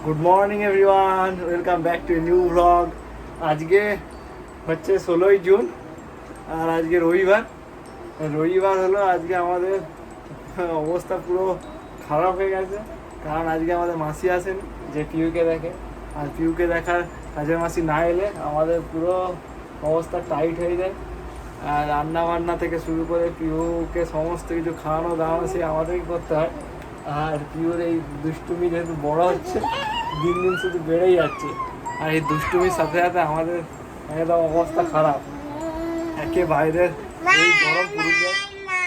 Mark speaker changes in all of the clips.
Speaker 1: Good morning everyone, welcome back to new blog. আজকে হচ্ছে 16ই June আর আজকে রবিবার হলো। আজকে আমাদের অবস্থা পুরো খারাপ হয়ে গেছে, কারণ আজকে আমাদের মাসি আসেন যে পিউকে দেখে, আর পিউকে দেখার কাজের মাসি না এলে আমাদের পুরো অবস্থা টাইট হয়ে যায়। আর রান্না বান্না থেকে শুরু করে পিউকে সমস্ত কিছু খাওয়ানো দাওয়ানো সে আমাদেরই করতে হয়। আর পিউর এই দুষ্টুমি যেহেতু বড় হচ্ছে, দিন দিন শুধু বেড়েই যাচ্ছে, আর এই দুষ্টুমির সাথে সাথে আমাদের একদম অবস্থা খারাপ। একে বাইরের এই গরম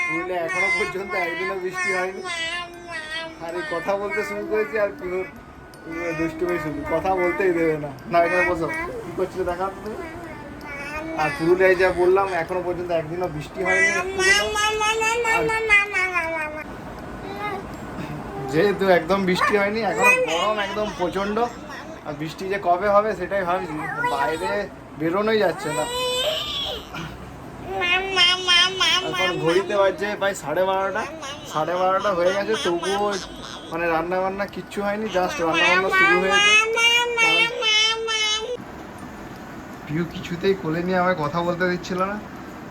Speaker 1: পুরুলিয়া এখনো পর্যন্ত একদিনও বৃষ্টি হয়নি, আর এই কথা বলতে শুরু করেছি আর পিউর দুষ্টুমি শুধু কথা বলতেই দেবে না। না এখানে বসো, কী করছিল দেখা তুমি। আর পুরুলিয়ায় যা বললাম এখনো পর্যন্ত একদিনও বৃষ্টি হয়নি। যেহেতু একদম বৃষ্টি হয়নি, এখন গরম একদম প্রচণ্ড, আর বৃষ্টি যে কবে হবে সেটাই ভাবছি, বাইরে বেরোনোই যাচ্ছে না। এখন ঘড়িতে বাজছে প্রায় 12:30 হয়ে গেছে, তবুও মানে রান্না বান্না কিচ্ছু হয়নি, জাস্ট রান্না বান্না শুরু হয়েছে। পিউ কিছুতেই কোলে নিয়ে আমায় কথা বলতে দিচ্ছিল না,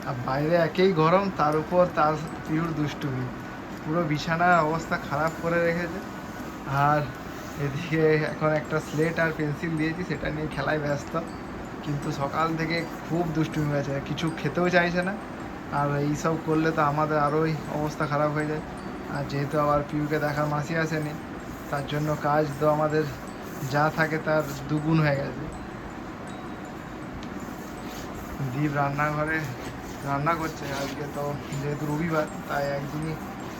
Speaker 1: আর বাইরে একেই গরম, তার উপর তার পিউর দুষ্টুমি পুরো বিছানার অবস্থা খারাপ করে রেখেছে। আর এদিকে এখন একটা স্লেট আর পেন্সিল দিয়েছি, সেটা নিয়ে খেলায় ব্যস্ত, কিন্তু সকাল থেকে খুব দুষ্টুমি হয়েছে, কিছু খেতেও চাইছে না। আর এইসব করলে তো আমাদের আরোই অবস্থা খারাপ হয়ে যায়। আর যেহেতু আবার পিউকে দেখার মাসি আসেনি, তার জন্য কাজ তো আমাদের যা থাকে তার দুগুণ হয়ে গেছে। দীপ রান্নাঘরে রান্না করছে, আজকে তো যেহেতু রবিবার তাই একদিনই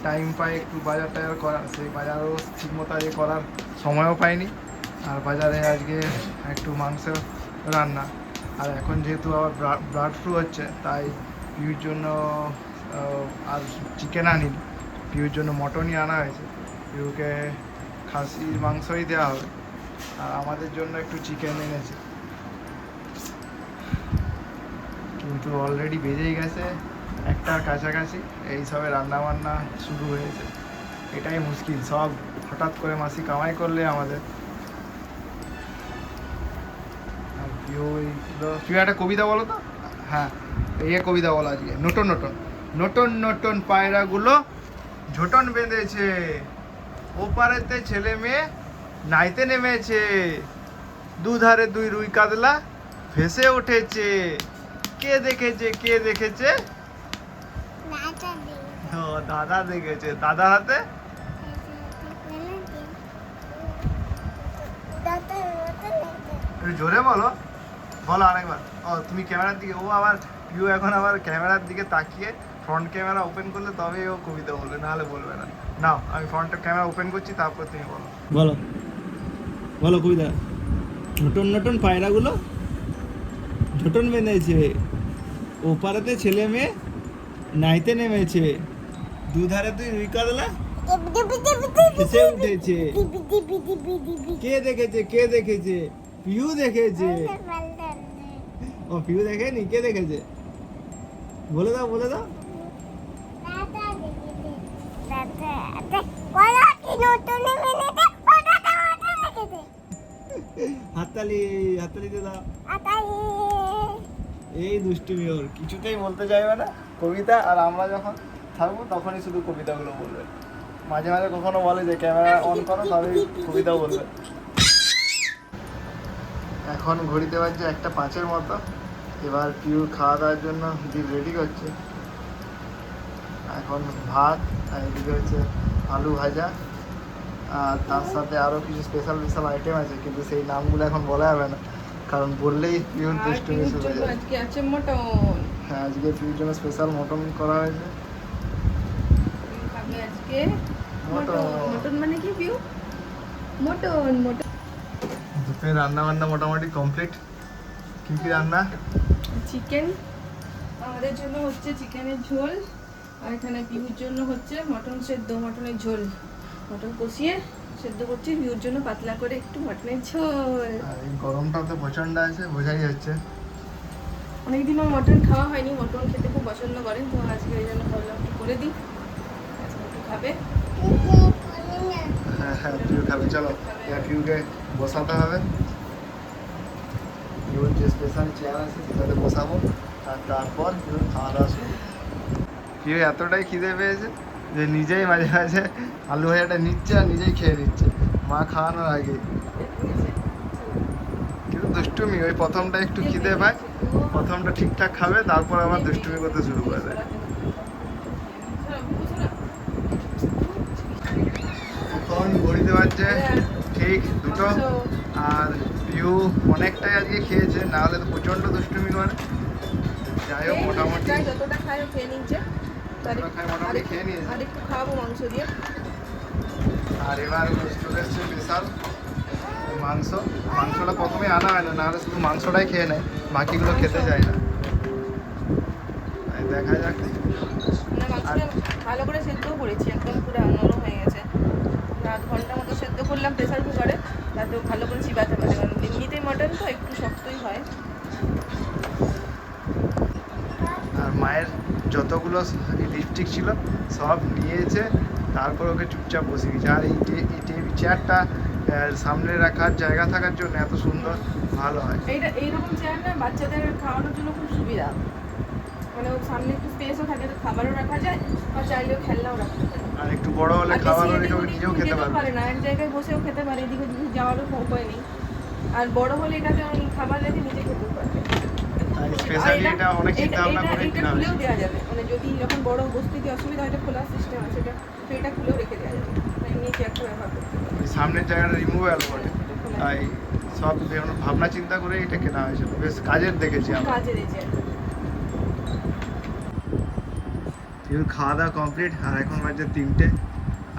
Speaker 1: টাইম পায় একটু বাজার টাজার করার, সেই বাজারও ঠিকমতো আজকে করার সময়ও পাইনি। আর বাজারে আজকে একটু মাংস রান্না, আর এখন যেহেতু আবার বার্ড ফ্লু হচ্ছে, তাই পিউর জন্য আর চিকেন আনিনি, পিউর জন্য মটনই আনা হয়েছে। পিউকে খাসির মাংসই দেওয়া হবে, আর আমাদের জন্য একটু চিকেন এনেছে। কিন্তু অলরেডি বেজেই গেছে একটার কাছাকাছি, এইসবে রান্নাবান্না শুরু হয়েছে। এটাই মুশকিল, সব হঠাৎ করে মাসি কামাই করলে আমাদের। আর প্রিয় একটা কবিতা বলো তো। হ্যাঁ, এই কবিতা বলো আজকে। নতুন নতুন নতুন নতুন পায়রাগুলো ঝোটন বেঁধেছে, ওপারেতে ছেলে মেয়ে নাইতে নেমেছে, দুধারে দুই রুই কাতলা ভেসে উঠেছে, কে দেখেছে কে দেখেছে? দাদা দেখেছে, দাদা হাতে জোরে বলো, বলো আরেকবার। ও তুমি ক্যামেরার দিকে, ও আবার পিউ এখন আবার ক্যামেরার দিকে তাকিয়ে ফ্রন্ট ক্যামেরা ওপেন করলে তবেই ও কবিতা বলবে, নাহলে বলবে না। নাও আমি ফ্রন্ট ক্যামেরা ওপেন করছি, তারপর তুমি বলো। বলো বলো কবিতা। নতুন নতুন পায়রাগুলো ঝোটন বেঁধেছে, ওপারেতে ছেলে মেয়ে নাইতে নেমেছে, দুধারে তুই রুই কাতলা ভেসে উঠেছে, কে দেখেছে কে দেখেছে? পিউ দেখেছে। ও পিউ দেখেনি, কে দেখেছে? বলে দাও বলে দাও। হাততালি হাততালি দিয়ে দাও। এই দুষ্টুমি ওর, কিছুতেই বলতে চাইবে না কবিতা, আর আমরা যখন থাকবো তখনই শুধু কবিতাগুলো বলবে। মাঝে মাঝে কখনো বলে যে ক্যামেরা অন করো, তবেই কবিতা বলবে। এখন ঘড়িতে বাজছে 1:05 মতো। এবার পিউ খাওয়া দাওয়ার জন্য দীপ রেডি করছে। এখন ভাত, আর এদিকে হচ্ছে আলু ভাজা, আর তার সাথে আরও কিছু স্পেশাল আইটেম আছে, কিন্তু সেই নামগুলো এখন বলা যাবে না, কারণ বললেই পিউর দুষ্টুমি শুরু হয়ে যাবে।
Speaker 2: আজকে আছে মটন।
Speaker 1: হ্যাঁ, আজকে পিউর জন্য স্পেশাল মটন করা হয়েছে।
Speaker 2: খাবে আজকে মটন। মটন মানে কি পিউ? Mutton mutton.
Speaker 1: দুপুরে রান্না বান্না মোটামুটি কমপ্লিট। কি কি রান্না?
Speaker 2: চিকেন, আমাদের জন্য হচ্ছে চিকেনের ঝোল, আর এখানে পিউর জন্য হচ্ছে মটন সেদ্ধ, মটনের ঝোল। মটন কষিয়ে সেদ্ধ করছি, পিউর জন্য পাতলা করে একটু মটনের ঝোল।
Speaker 1: আর এই গরমটা তো প্রচণ্ড আছে, বোঝাই যাচ্ছে।
Speaker 2: অনেকদিনও মটন খাওয়া হয়নি, মটন খেতে খুব পছন্দ করেন, তো আজকে ওই জন্য ভাবলাম একটু করে দিই। খাবে।
Speaker 1: হ্যাঁ হ্যাঁ পিউ খাবে, চলো এবার পিউকে বসাতে হবে। পিউর যে স্পেশাল চেয়ার আছে সেটাতে বসাবো, আর তারপর পিউর খাওয়া দাওয়া শুরু। পিউ এতটাই খিদে পেয়েছে যে নিজেই মাঝে মাঝে আলু ভাজাটা নিচ্ছে আর নিজেই খেয়ে নিচ্ছে মা খাওয়ানোর আগে। কিন্তু দুষ্টুমি, ওই প্রথমটা একটু খিদে পায়, প্রথমটা ঠিকঠাক খাবে, তারপর আবার দুষ্টুমি করতে শুরু করে দেয়। এখন ঘড়িতে বাজছে ঠিক 2টো, আর পিউ অনেকটাই আজকে খেয়েছে, না হলে তো প্রচণ্ড দুষ্টুমি করে। যাই হোক মোটামুটি
Speaker 2: যতটা খায় ও খেয়ে নিচ্ছে,
Speaker 1: মোটামুটি খেয়ে নিয়েছে।
Speaker 2: আর একটু খাওয়াবো মাংস দিয়ে।
Speaker 1: আর এবার চলে এসছে স্পেশাল মাংস। মাংসটা প্রথমে আনা হয় না, নাহলে শুধু মাংসটাই খেয়ে নেয়, বাকিগুলো খেতে চায় না। দেখা যাক।
Speaker 2: মাংসটা ভালো করে সেদ্ধও করেছি, একদম পুরো নরম হয়ে গেছে। 8 ঘন্টা মতো সেদ্ধ করলাম প্রেসার কুকারে, তাতেও ভালো করে চিবাতে পারে, কারণ এমনিতেই মটন তো একটু শক্তই হয়।
Speaker 1: আর মায়ের যতগুলো লিপস্টিক ছিল সব নিয়েছে, তারপর ওকে চুপচাপ বসে গেছে। আর এই চেয়ারটা সামনে রাখার জায়গা থাকার জন্য এত সুন্দর ভালো হয়।
Speaker 2: এইরকম চেয়ার না বাচ্চাদের খাওয়ানোর জন্য খুব সুবিধা, মানে ওর সামনে একটু স্পেসও থাকে, তো খাবারও রাখা যায় আর চাইলেও খেলনাও রাখা যায়।
Speaker 1: আর একটু বড় হলে খাবারও রেখে নিজেও খেতে
Speaker 2: পারে না, এক জায়গায় বসেও খেতে পারে, এদিকে ওদিকে যাওয়ারও উপায় নেই। আর বড় হলে এটাতে খাবার রেখে নিজে খেতে পারবে।
Speaker 1: স্পেশালি এটা অনেক চিন্তা ভাবনা করে
Speaker 2: এটা খুলেও দেওয়া যাবে, মানে যদি যখন বড় বস্তিতে অসুবিধা হয়, এটা খোলার সিস্টেম আছে, তো এটা খুলেও রেখে দেওয়া যাবে, এমনি চেয়ারটা ব্যবহার করতে পারবে।
Speaker 1: ওই সামনের জায়গাটা রিমুভেবল করে, তাই সব ভাবনা চিন্তা করে এটা কেনা হয়েছিল। বেশ কাজের দেখেছি আমরা।
Speaker 2: কাজের এই চেয়ার।
Speaker 1: এবার খাওয়া দাওয়া কমপ্লিট, আর এখন বাজে 3টে।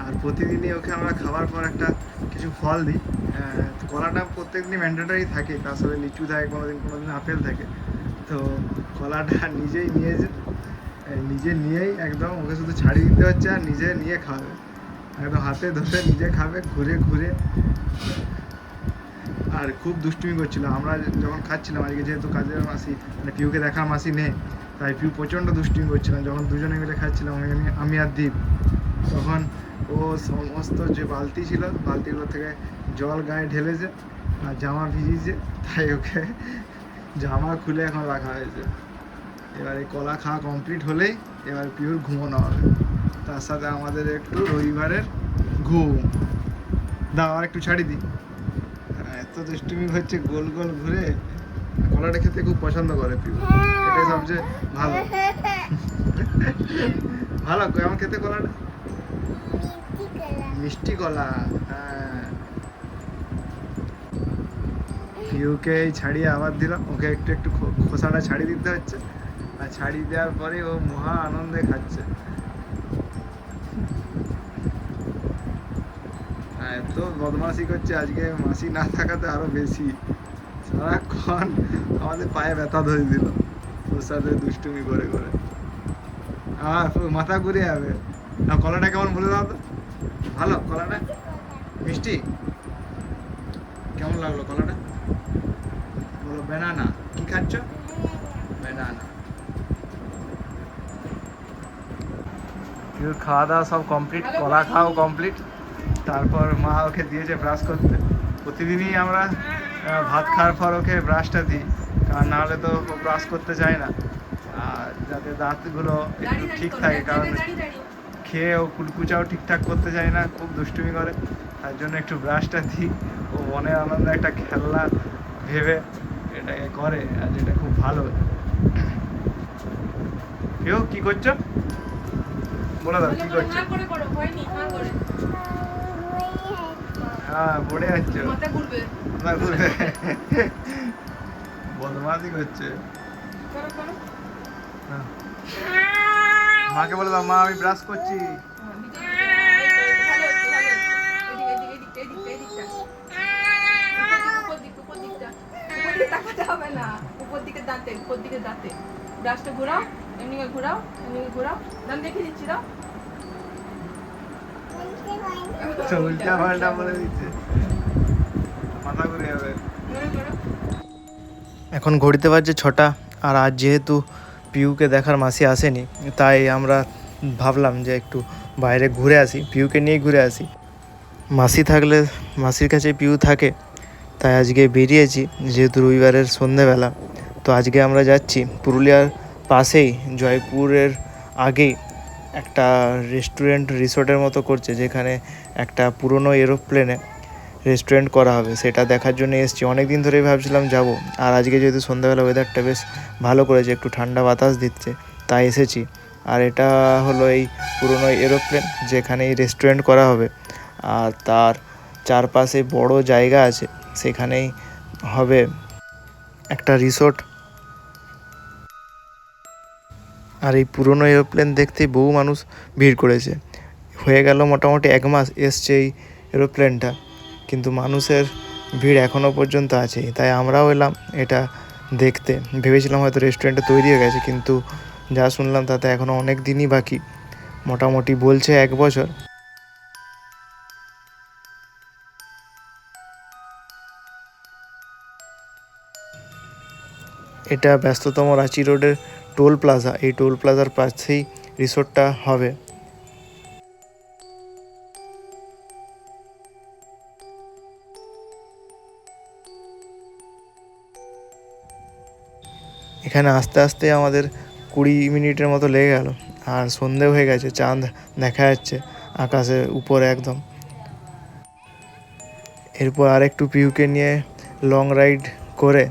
Speaker 1: আর প্রতিদিনই ওকে আমরা খাওয়ার পর একটা কিছু ফল দিই। কলাটা প্রত্যেকদিনই ম্যান্ডেটারি থাকে, তার সাথে লিচু থাকে, কোনোদিন আপেল থাকে। তো কলাটা নিজেই নিয়েছে, নিজে নিয়েই একদম ওকে শুধু ছাড়িয়ে দিতে হচ্ছে আর নিজে নিয়ে খাবে, একদম হাতে ধরে নিজে খাবে ঘুরে ঘুরে। আর খুব দুষ্টুমি করছিল আমরা যখন খাচ্ছিলাম। আজকে যেহেতু কাজের মাসি, মানে পিউকে দেখার মাসি নেই, তাই পিউ প্রচণ্ড দুষ্টুমি করছিলাম। যখন দুজনে মিলে খাচ্ছিলাম আমি আর দীপ, তখন ও সমস্ত যে বালতি ছিল বালতিগুলো থেকে জল গায়ে ঢেলেছে আর জামা ভিজিয়েছে, তাই ওকে জামা খুলে এখন রাখা হয়েছে। এবার এই কলা খাওয়া কমপ্লিট হলেই এবার পিউর ঘুমোনো হবে, তার সাথে আমাদের একটু রবিবারের ঘুম। দাও আর একটু ছাড়ি দিই। এত দুষ্টুমি হচ্ছে, গোল গোল ঘুরে। কলাটা খেতে খুব পছন্দ করে পিউ, এটাই সবচেয়ে ভালো। ভালো কেমন খেতে কলাটা? মিষ্টি কলা। হ্যাঁ, পিউকে ছাড়িয়ে আবার দিলাম, ওকে একটু একটু খোসাটা ছাড়িয়ে দিতে হচ্ছে, আর ছাড়িয়ে দেওয়ার পরে ও মহা আনন্দে খাচ্ছে। এত বদমাশি করছে, আজকে মাসি না থাকাতে আরো বেশি। সারাক্ষণ আমাদের পায়ে ব্যথা ধরে দিল ওর সাথে দুষ্টুমি করে করে। মাথা ঘুরে যাবে। কলাটা কেমন বলে দাও তো? ভালো কলাটা? মিষ্টি? কেমন লাগলো কলাটা? বলো ব্যানানা। কি খাচ্ছ? ব্যানানা। খাওয়া দাওয়া সব কমপ্লিট, কলা খাওয়াও কমপ্লিট। তারপর মা ওকে দিয়েছে ব্রাশ করতে। প্রতিদিনই আমরা ভাত খাওয়ার পর ওকে ব্রাশটা দিই, কারণ নাহলে তো ও ব্রাশ করতে চায় না। আর যাতে দাঁতগুলো একটু ঠিক থাকে, কারণ খেয়ে ও কুলকুচাও ঠিকঠাক করতে চায় না, খুব দুষ্টুমি করে। তার জন্য একটু ব্রাশটা দিই। ও মনের আনন্দে একটা খেলনা ভেবে এটাকে করে, আর যেটা খুব ভালো। কেউ কি করছো বলে দাও, কি করছো? হ্যাঁ পড়ে যাচ্ছে, বদমাশি করছে। মাকে বলে দাও, মা আমি ব্রাশ করছি।
Speaker 2: উপর দিকে দাঁতে ব্রাশটা ঘোরাও, এমনি ঘোরাও, দাম দেখে দিচ্ছি। দাও
Speaker 1: উল্টা পাল্টা বলে দিচ্ছে, মাথা ঘুরে যাবে। এখন ঘড়িতে বাজছে 6টা, আর আজ যেহেতু পিউকে দেখার মাসি আসেনি, তাই আমরা ভাবলাম যে একটু বাইরে ঘুরে আসি, পিউকে নিয়ে ঘুরে আসি। মাসি থাকলে মাসির কাছে পিউ থাকে, তাই আজকে বেরিয়েছি যেহেতু রবিবারের সন্ধেবেলা। তো আজকে আমরা যাচ্ছি পুরুলিয়ার পাশেই জয়পুরের আগেই একটা রেস্টুরেন্ট রিসোর্টের মতো করছে, যেখানে একটা পুরনো এরোপ্লেনে রেস্টুরেন্ট করা হবে, সেটা দেখার জন্য এসেছি। অনেক দিন ধরেই ভাবছিলাম যাব, আর আজকে যেহেতু সন্ধ্যাবেলা ওয়েদারটা বেশ ভালো করেছে, একটু ঠান্ডা বাতাস দিচ্ছে, তাই এসেছি। আর এটা হলো এই পুরনো এরোপ্লেন যেখানে এই রেস্টুরেন্ট করা হবে, আর তার চারপাশে বড় জায়গা আছে, সেখানেই হবে একটা রিসোর্ট। আর এই পুরনো এরোপ্লেন দেখতেই বহু মানুষ ভিড় করেছে। হয়ে গেল মোটামুটি 1 মাস এসছে এই এরোপ্লেনটা, কিন্তু মানুষের ভিড় এখনও পর্যন্ত আছে। তাই আমরাও এলাম এটা দেখতে। ভেবেছিলাম হয়তো রেস্টুরেন্টটা তৈরি হয়ে গেছে, কিন্তু যা শুনলাম তাতে এখনও অনেক দিনই বাকি, মোটামুটি বলছে 1 বছর। এটা ব্যস্ততম রাঁচি রোডের টোল প্লাজা, এই টোল প্লাজার পাশেই রিসোর্টটা হবে। এখানে আস্তে আস্তে আমাদের 20 মিনিটের মতো লেগে গেল, আর সন্ধে হয়ে গেছে, চাঁদ দেখা যাচ্ছে আকাশের উপরে একদম। এরপর আরেকটু পিউকে নিয়ে লং রাইড করে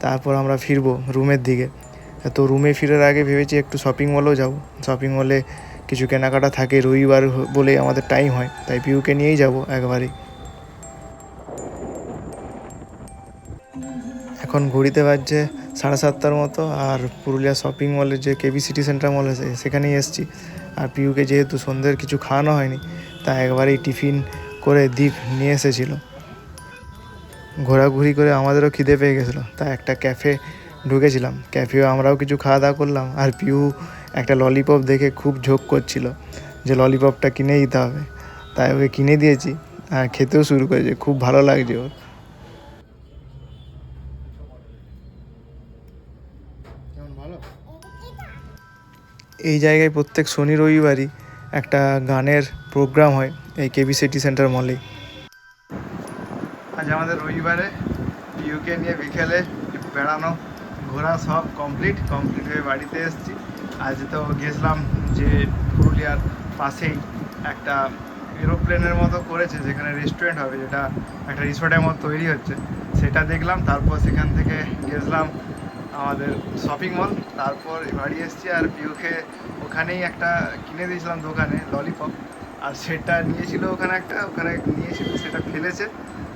Speaker 1: তারপর আমরা ফিরবো রুমের দিকে। তো রুমে ফিরার আগে ভেবেছি একটু শপিং মলেও যাব। শপিং মলে কিছু কেনাকাটা থাকে, রবিবার বলেই আমাদের টাইম হয়, তাই পিউকে নিয়েই যাব একবারেই। এখন ঘড়িতে বাজছে 7:30 মতো, আর পুরুলিয়া শপিং মলের যে কেবি সিটি সেন্টার মল আছে সেখানেই এসেছি। আর পিউকে যেহেতু সন্ধ্যের কিছু খাওয়ানো হয়নি, তাই একবারেই টিফিন করে দীপ নিয়ে এসেছিলো। ঘোরাঘুরি করে আমাদেরও খিদে পেয়ে গেছিলো, তাই একটা ক্যাফে ঢুকেছিলাম। ক্যাফেও আমরাও কিছু খাওয়া দাওয়া করলাম, আর পিউ একটা ললিপপ দেখে খুব ঝোঁক করছিল যে ললিপপটা কিনে দিতে হবে, তাই ওকে কিনে দিয়েছি। আর খেতেও শুরু করেছে, খুব ভালো লাগছে ওর। এই জায়গায় প্রত্যেক শনি রবিবারই একটা গানের প্রোগ্রাম হয় এই কেবি সিটি সেন্টার মলেই। আজ আমাদের রবিবারে পিউকে নিয়ে বিকেলে বেড়ানো ঘোরা সব কমপ্লিট হয়ে বাড়িতে এসেছি। আজ তো গেছিলাম যে পুরুলিয়ার পাশেই একটা এরোপ্লেনের মতো করেছে, যেখানে রেস্টুরেন্ট হবে, যেটা একটা রিসোর্টের মতো তৈরি হচ্ছে, সেটা দেখলাম। তারপর সেখান থেকে গেছিলাম আমাদের শপিং মল, তারপর বাড়ি এসেছি। আর পিউকে ওখানেই একটা কিনে দিয়েছিলাম দোকানে ললিপপ, আর সেটা নিয়েছিল ওখানে নিয়েছিল, সেটা ফেলেছে,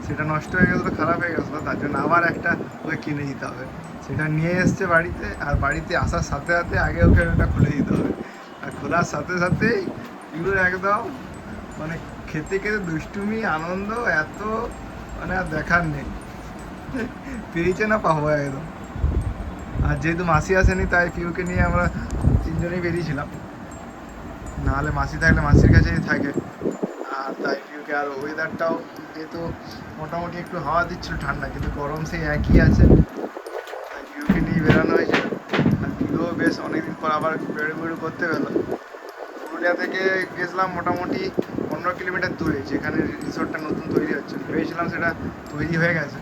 Speaker 1: সেটা নষ্ট হয়ে গেছিলো, খারাপ হয়ে গেছিলো, তার জন্য আবার একটা ওকে কিনে দিতে হবে। সেটা নিয়ে এসছে বাড়িতে, আর বাড়িতে আসার সাথে সাথে আগে ওকে ওটা খুলে দিতে হবে। আর খোলার সাথে সাথেই পিউর একদম মানে খেতে খেতে দুষ্টুমি আনন্দ এত, মানে আর দেখার নেই, পেয়েছে না পাবো একদম। আর যেহেতু মাসি আসেনি, তাই পিউকে নিয়ে আমরা 3 জনেই বেরিয়েছিলাম, নাহলে মাসি থাকলে মাসির কাছেই থাকে। আর তাই পিউকে, আর ওয়েদারটাও যেহেতু মোটামুটি একটু হাওয়া দিচ্ছিল ঠান্ডা, কিন্তু গরম সেই একই আছে, তাই পিউকে নিয়ে বেরোনো হয়েছে। আর পিউও বেশ অনেকদিন পর আবার বেরু করতে গেলো। পুরুলিয়া থেকে গেছিলাম মোটামুটি 15 কিলোমিটার দূরে, যেখানে রিসোর্টটা নতুন তৈরি হচ্ছে। ভেবেছিলাম সেটা তৈরি হয়ে গেছে,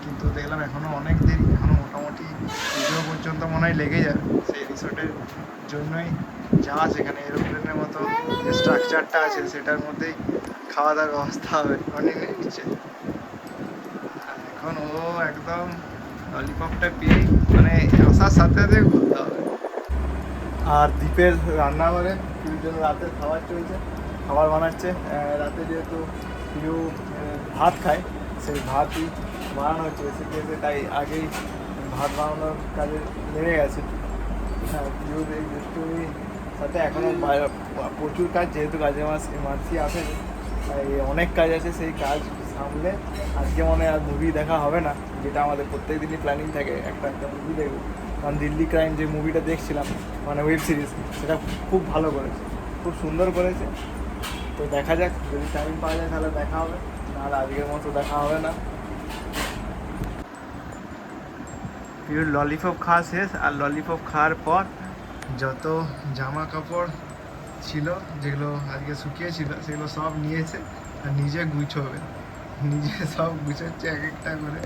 Speaker 1: কিন্তু দেখলাম এখনও অনেক দেরি, এখনও মোটামুটি পুজো পর্যন্ত মনে হয় লেগে যাবে। সেই রিসোর্টের জন্যই যাওয়া, সেখানে এরোপ্লেনের মতো যে স্ট্রাকচারটা আছে সেটার মধ্যেই খাওয়া দাওয়ার ব্যবস্থা হবে অনেক নিচে। এখন ও একদম ললিপপটা পেয়ে মানে আসার সাথে সাথে ঘুরতে হবে। আর দ্বীপের রান্নাঘরে পিউর জন্য রাতের খাবার চলছে, খাবার বানাচ্ছে। রাতে যেহেতু পিউ ভাত খায়, সেই ভাতই বানানো হচ্ছে এসে, তাই আগেই ভাত বানানোর কাজে লেগে গেছে। হ্যাঁ, পিউর এই দুষ্টুমি সাথে এখনও প্রচুর কাজ, যেহেতু কাজে মাসি আসে, তাই অনেক কাজ আছে। সেই কাজ সামলে আজকে মনে আর মুভি দেখা হবে না, যেটা আমাদের প্রত্যেক দিনই প্ল্যানিং থাকে একটা মুভি দেখবো। কারণ দিল্লি ক্রাইম যে মুভিটা দেখছিলাম, মানে ওয়েব সিরিজ, সেটা খুব ভালো করেছে, খুব সুন্দর করেছে। তো দেখা যাক, যদি টাইম পাওয়া যায় তাহলে দেখা হবে, নাহলে আজকের মতো দেখা হবে না। পিওর ললিপপ খাওয়া শেষ, আর ললিপপ খাওয়ার পর যত জামা কাপড় ছিল, যেগুলো আজকে শুকিয়েছিল সেগুলো সব নিয়েছে আর নিজে গুছোবে, নিজে সব গুছোচ্ছে এক একটা করে।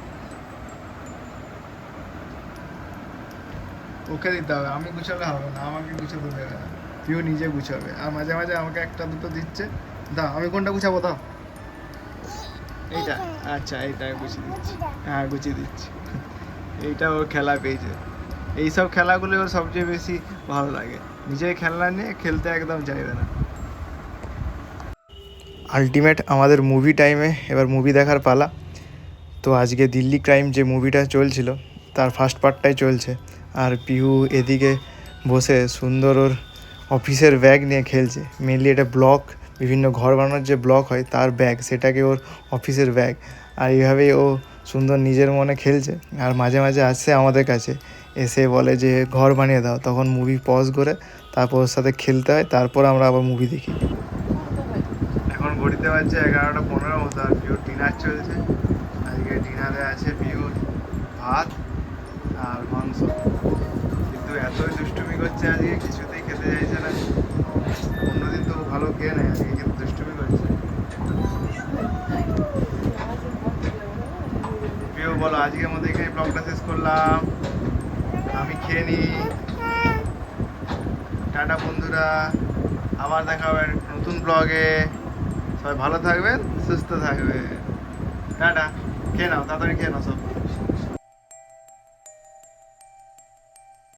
Speaker 1: ওকে দিতে হবে, আমি গুছালে হবে না, আমাকে গুছোতে দেবে না, পিউ নিজে গুছাবে। আর মাঝে মাঝে আমাকে একটা দুটো দিচ্ছে, দাও আমি কোনটা গুছাবো, দাও এইটা, আচ্ছা এইটা গুছিয়ে দিচ্ছি, হ্যাঁ গুছিয়ে দিচ্ছি। এইটা ওর খেলা পেয়েছে, এইসব খেলাগুলো ওর সবচেয়ে বেশি ভালো লাগে, নিজের খেলনা নিয়ে খেলতে একদম চাইবে না। আলটিমেট আমাদের মুভি টাইমে এবার মুভি দেখার পালা। তো আজকে দিল্লি ক্রাইম যে মুভিটা চলছিল তার ফার্স্ট পার্টটাই চলছে, আর পিহু এদিকে বসে সুন্দর ওর অফিসের ব্যাগ নিয়ে খেলছে। মেনলি এটা ব্লক, বিভিন্ন ঘর বানানোর যে ব্লক হয় তার ব্যাগ, সেটাকে ওর অফিসের ব্যাগ। আর এইভাবেই ও সুন্দর নিজের মনে খেলছে। আর মাঝে মাঝে আসছে আমাদের কাছে, এসে বলে যে ঘর বানিয়ে দাও, তখন মুভি পজ করে তারপর ওর সাথে খেলতে হয়, তারপর আমরা আবার মুভি দেখি। এখন ঘড়িতে বাজছে 11:15 মতো, আর পিওর ডিনার চলছে। আজকে ডিনারে আছে পিওর ভাত আর মাংস, কিন্তু এতই দুষ্টুমি করছে আজকে, কিছুতেই খেতে চাইছে না। অন্যদিন তো ভালো খেয়ে নেয়, আজকে কিন্তু দুষ্টুমি করছে। পিও বলো, আজকের মধ্যে এখানে ব্লগটা শেষ করলাম, আমি খেয়ে নিই। টাটা বন্ধুরা, আবার দেখা হবে নতুন ব্লগে। সবাই ভালো থাকবেন, সুস্থ থাকবেন, টাটা। খেয়ে নাও, তাড়াতাড়ি খেয়ে নাও সব।